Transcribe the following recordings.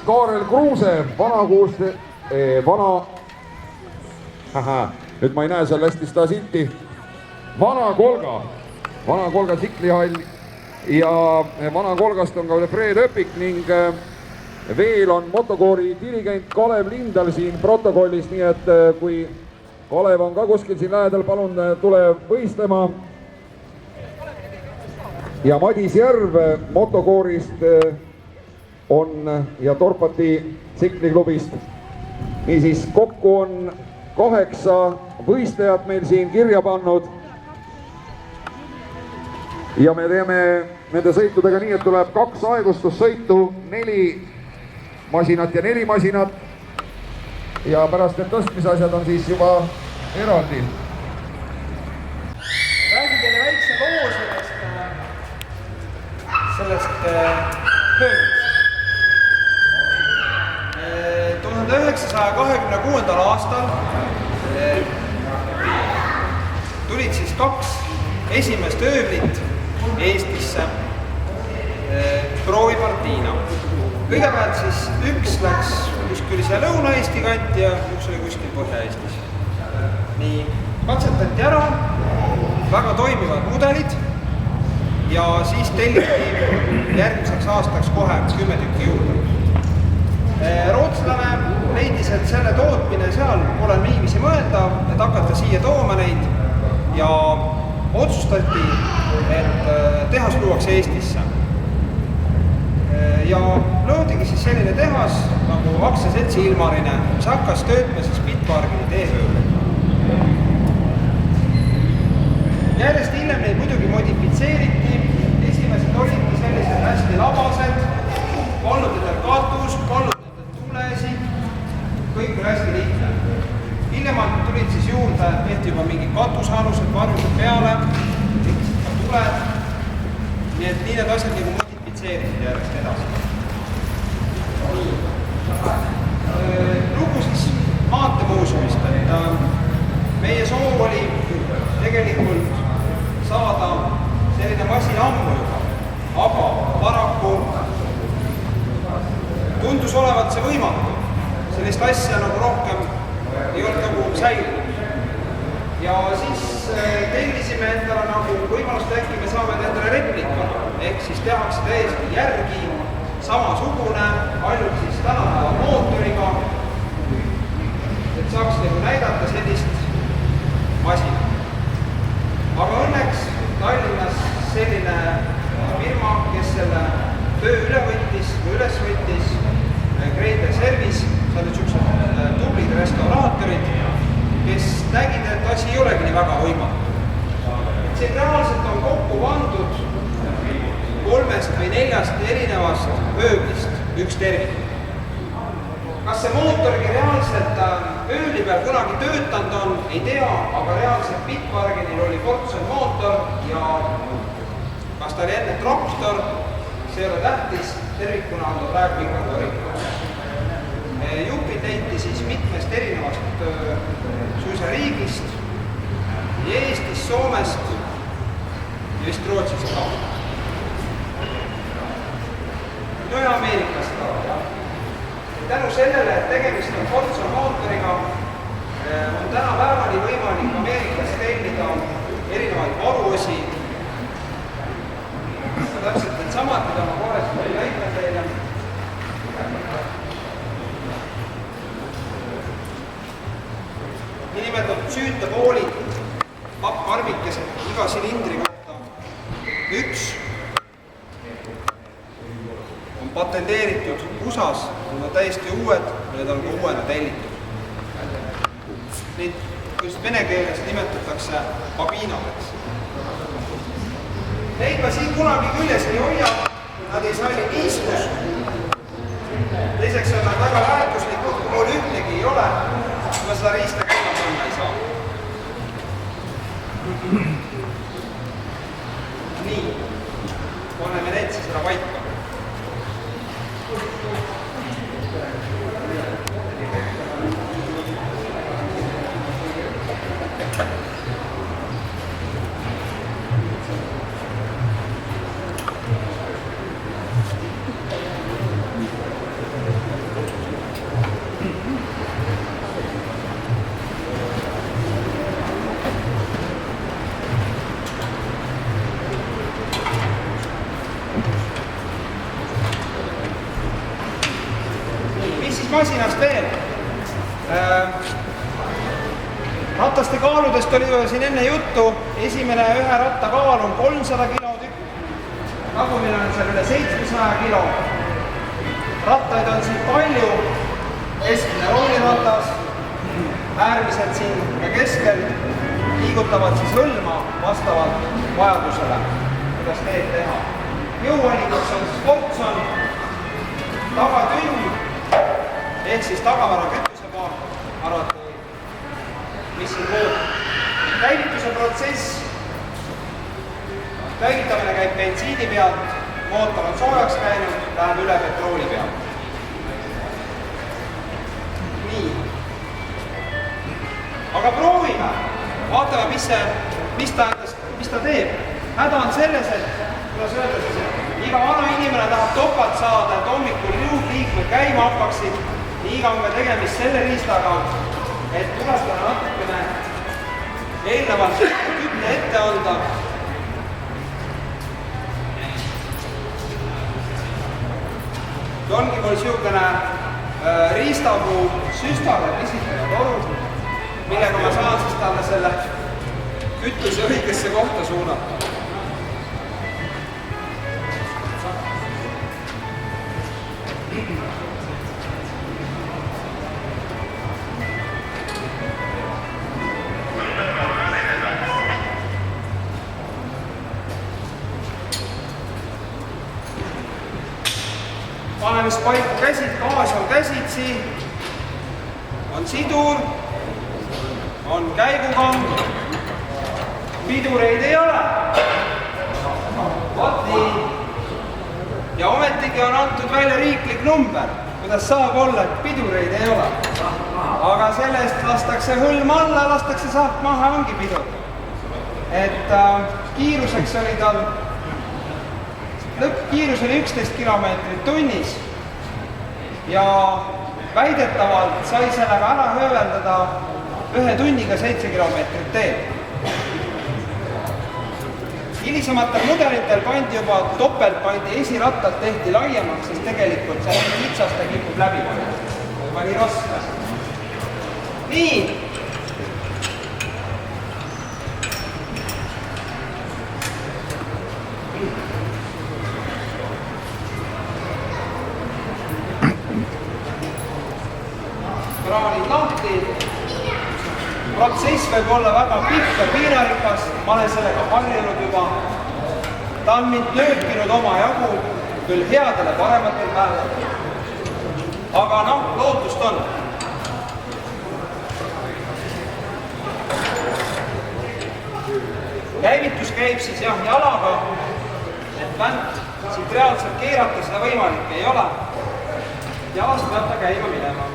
Kaarel Kruuse, nüüd ma ei näe seal hästi seda silti, Vana Kolga tsiklihall ja Vana Kolgast on ka Fred Öpik ning veel on motokoori dirigent Kalev Lindal siin protokollis, nii et kui Kalev on ka kuskil siin lähedal, palun tule võistlema. Ja Madis Järv motokoorist on ja Torpati tsikliklubist. Niisiis kokku on 8 võistlejat meil siin kirja pannud. Ja me teeme nende sõitudega nii, et tuleb 2 aegustussõitu, 4 masinat ja 4 masinat. Ja pärast need tõstmisasjad on siis juba eraldi. Räägi teile väikse loo sellest pöördist. 1926. aastal tulid siis 2 esimest öövlit Eestisse proovipartiina. Kõigepealt siis üks läks kuskil siia Lõuna-Eesti kanti ja üks oli kuskil Põhja-Eestis. Nii, katsetati ära, väga toimivad mudelid ja siis telliti järgmiseks aastaks kohe 10 tükki juurde. Rootslane leidis, et selle tootmine seal pole niiviisi mõeldav, et hakata siia tooma neid ja otsustati, et tehas luuakse Eestisse. Ja loodigi siis selline tehas nagu aktsiaseltsi Ilmarine, mis hakkas töötma siis Bitbargeni teevööl. Järjest hiljem neid muidugi modifitseeriti, esimesed olidki sellised hästi labased, polnud nendel katus, polnud tulesid, kõik oli hästi lihtne. Hiljemalt tulid siis juurde, tehti juba mingid katusealused, varjused peale, tekkisid ka tuled. Nii et nii need asjad nagu modifitseeriti järjest edasi. Lugu siis Maanteemuuseumist, et meie soov oli tegelikult saada selline masin ammu juba, aga paraku tundus olevat see võimatu. Sellist asja nagu rohkem ei olnud nagu säilinud. Ja siis tellisime endale nagu võimalust, äkki me saame endale replikana. Ehk siis tehakse täiesti järgi samasugune, ainult siis tänapäeva mootoriga. Et saaks nagu näidata sellist masina. Aga õnneks Tallinnas selline firma, kes selle töö üles võttis, Great Service, seal olid sellised tublid restauraatorid, kes nägid, et asi ei olegi nii väga võimatu. See reaalselt on kokku pandud 3 või 4 erinevast ööblist üks tervik. Kas see mootorgi reaalselt ööli peal kunagi töötanud on, ei tea, aga reaalselt Bitbargenil oli Fortson mootor ja kas ta oli enne traktor, see ei ole tähtis, tervikuna on ta praegu ikkagi originaal. Jupid leiti siis mitmest erinevast suisa riigist, Eestist, Soomest ja vist Rootsist ka. No ja Ameerikast ka. Tänu sellele, et tegemist on Fortson mootoriga, on täna päevani võimalik Ameerikast tellida erinevaid varuosi. Täpselt need samad, mida ma koolest oli näitan teile. Niinimetatud süütepoolid, papparmikesed iga silindri kohta. Üks on patenteeritud USA-s, need on täiesti uued, need on ka uuena tellitud. Neid just vene keeles nimetatakse babinadeks. Neid ma siin kunagi küljes ei hoia, nad ei salli niiskus. Teiseks on nad väga väärtuslikud, kui mul ühtegi ei ole, ma seda riista käima panna ei saa. Nii, paneme need siis ära paika. masinast veel. Rataste kaaludest oli ju siin enne juttu, esimene ühe ratta kaal on 300 kilo tükk, tagumine on seal üle 700 kilo. Rattaid on siin palju, keskmine rooliratas, äärmiselt siin ja keskel liigutavad siis hõlma vastavalt vajadusele, kuidas teed teha. Jõuallikuks on Sportson, tagatünn ehk siis tagavara kütusepaak arvata, mis siin muud. Käivituse protsess, käivitamine käib bensiini pealt, mootor on soojaks käinud, läheb üle petrooli pealt. Nii. Aga proovime, vaatame, mis ta teeb. Häda on selles, et kuidas öelda siis, iga vana inimene tahab topalt saada, et hommikul liikmed käima hakkaksid. Nii on ka tegemist selle riistaga, et tuletada natukene eelnevalt kütte ette anda. Ongi mul siukene riistapuu süstale pisitanud toru, millega ma saan siis talle selle kütuse õigesse kohta suunata. Paneme siis paiku käsid, gaas on käsitsi, on sidur, on käigukamm, pidureid ei ole. Vot nii. Ja ometigi on antud välja riiklik number, kuidas saab olla, et pidureid ei ole. Aga sellest lastakse hõlm alla, lastakse saak maha, ongi pidur. Et kiiruseks oli tal lõppkiirus oli 11 kilomeetrit tunnis ja väidetavalt sai sellega ära hööveldada 1 tunniga 7 kilomeetrit teed. Hilisematel mudelitel pandi juba topeltpandi esirattad tehti laiemaks, sest tegelikult see kitsast ja kipub läbi panna. Juba nii raske. Nii. Kraanid lahti. Protsess võib olla väga pikk ja piinarikas, ma olen sellega harjunud juba. Ta on mind nöökinud oma jagu, küll headele parematel päevadel. Aga noh, lootust on. Käivitus käib siis jah jalaga, et vänt siit reaalselt keerata seda võimalik ei ole. Jalast peab ta käima minema.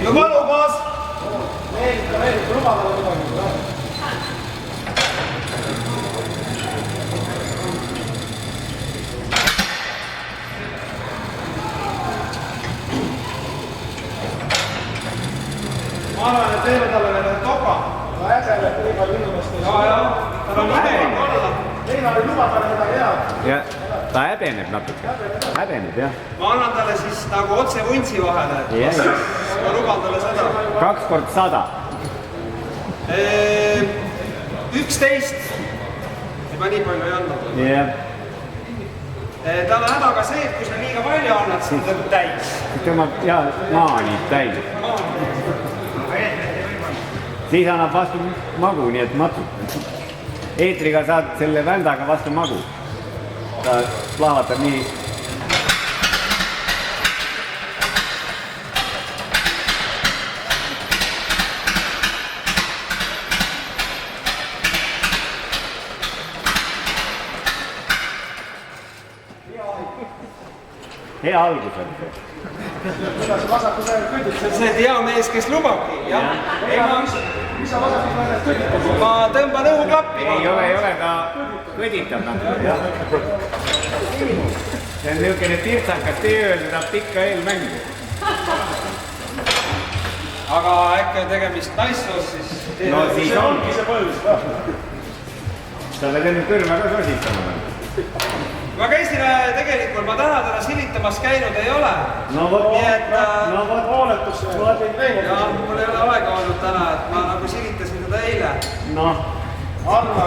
Juba lubas! Meelita, lubada midagi. Ma arvan, et teeme talle veel toka. Ma jätsen, et nii palju inimest ei saa. Tal on lubelik olla. Teina ei luba talle midagi head. Ja, ta häbeneb natuke. Häbeneb, jah. Ma annan talle siis nagu otse vuntsi vahele, et ma luban talle seda. 2 × 100. 11. Juba nii palju ei andnud. Jah. Tal on hädaga see, et kui sa liiga palju annad, siis ta tõmbab täis. Tõmbab, jaa, maani täis. Siis annab vastu magu, nii et matsub. eetriga saad selle vändaga vastu magu. Ta plahvatab nii. Hea algus on see. See on hea mees, kes lubabki, jah. Ma tõmban õhuklappi. Ei ole, ta kõditab natuke, jah. See on niisugune tirtsakas töö, seda pikka eelmängu. Aga äkki on tegemist naissoost, siis... No siis ongi see põlus. Sa oled enne kõrva ka sositanud. Ma käisin tegelikult, ma täna silitamas käinud ei ole. No võt hooletusse, ma teid näinud. Ja mul ei ole aega olnud täna, et ma nagu silitasin teda eile. Noh. Arva.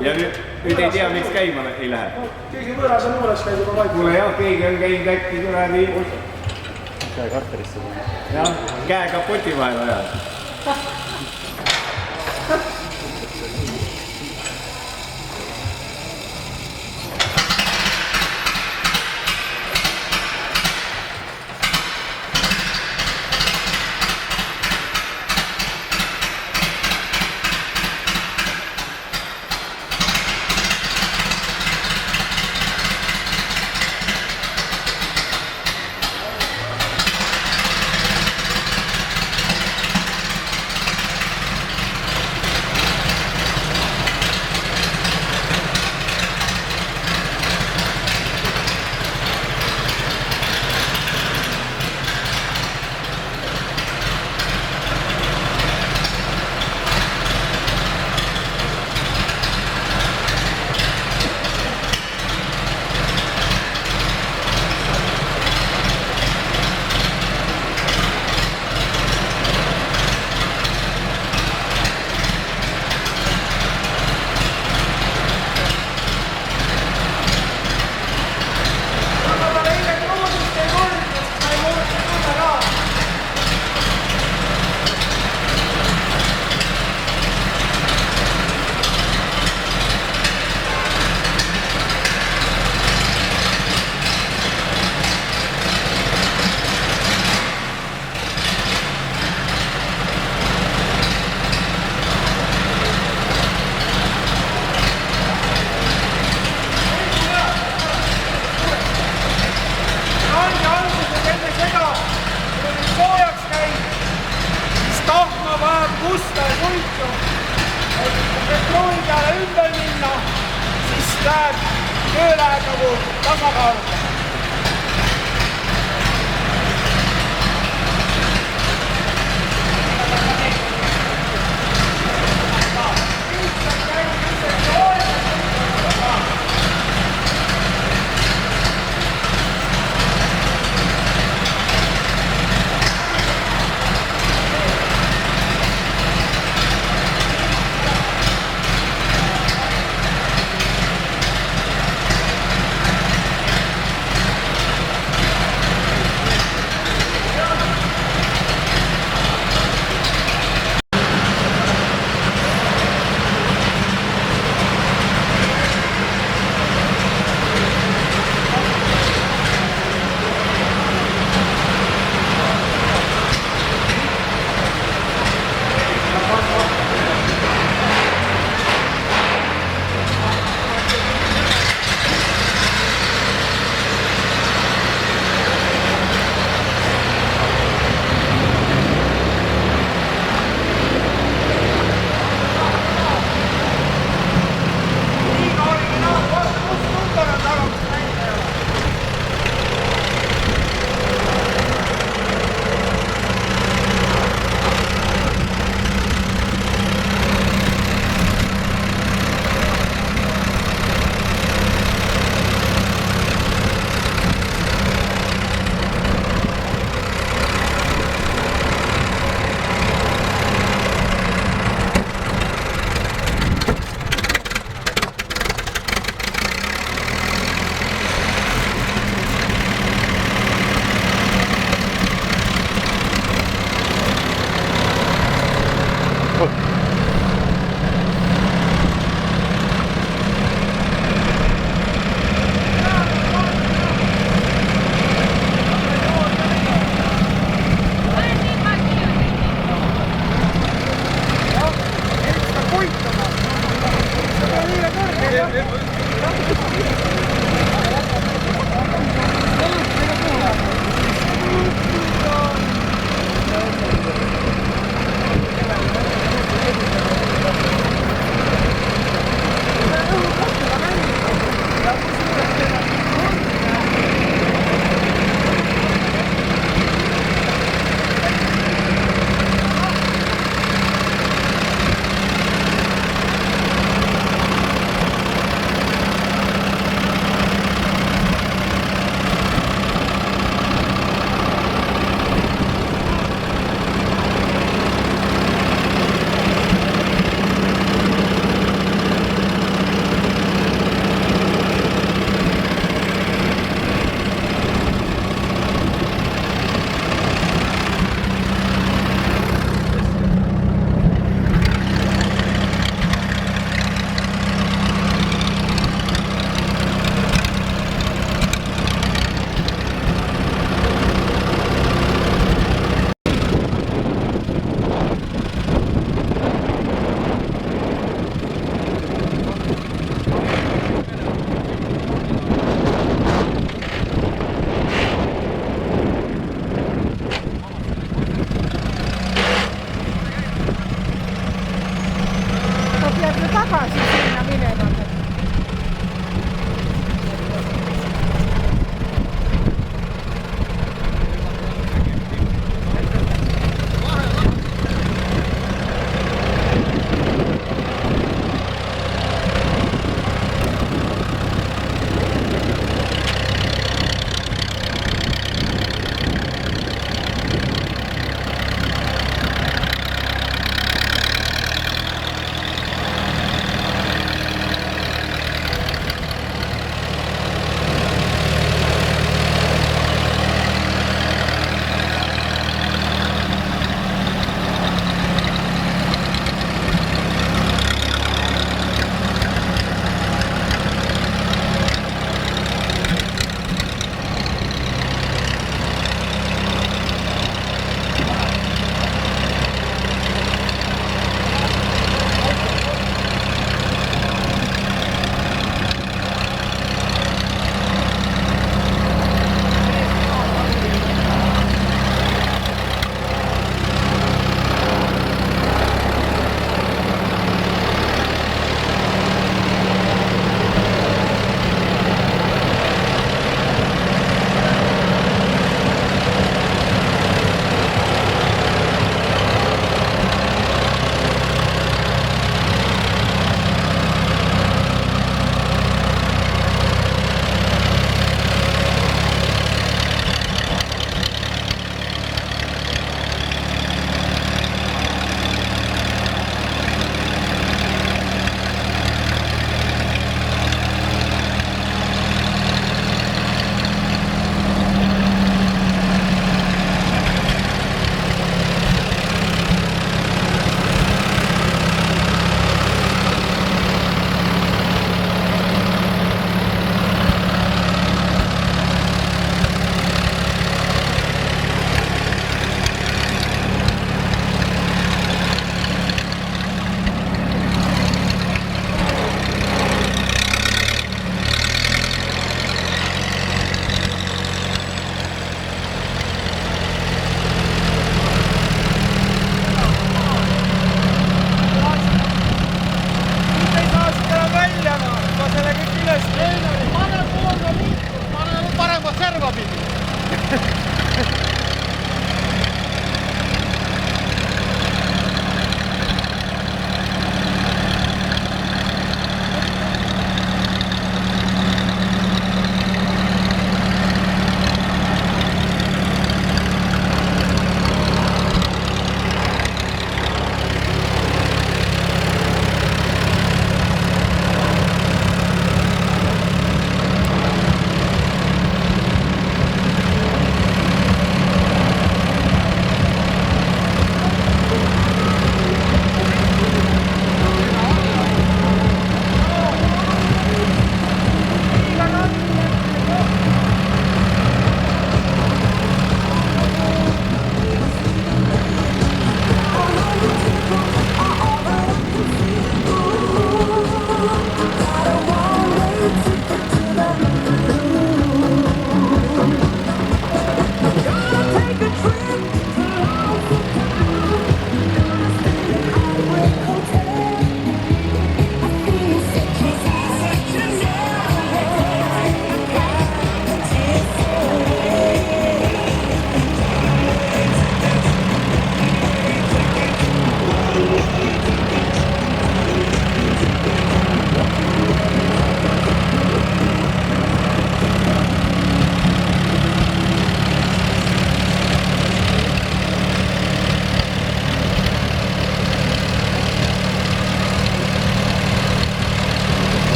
Ja nüüd ei tea, miks käima ei lähe. Keegi võõras on juures käid juba vaiku. Kuule jah, keegi on käinud äkki kuradi... Käe karterisse. Jah, käe kapoti vahel ajal. Töö läheb nagu tasakaaluks. Jah.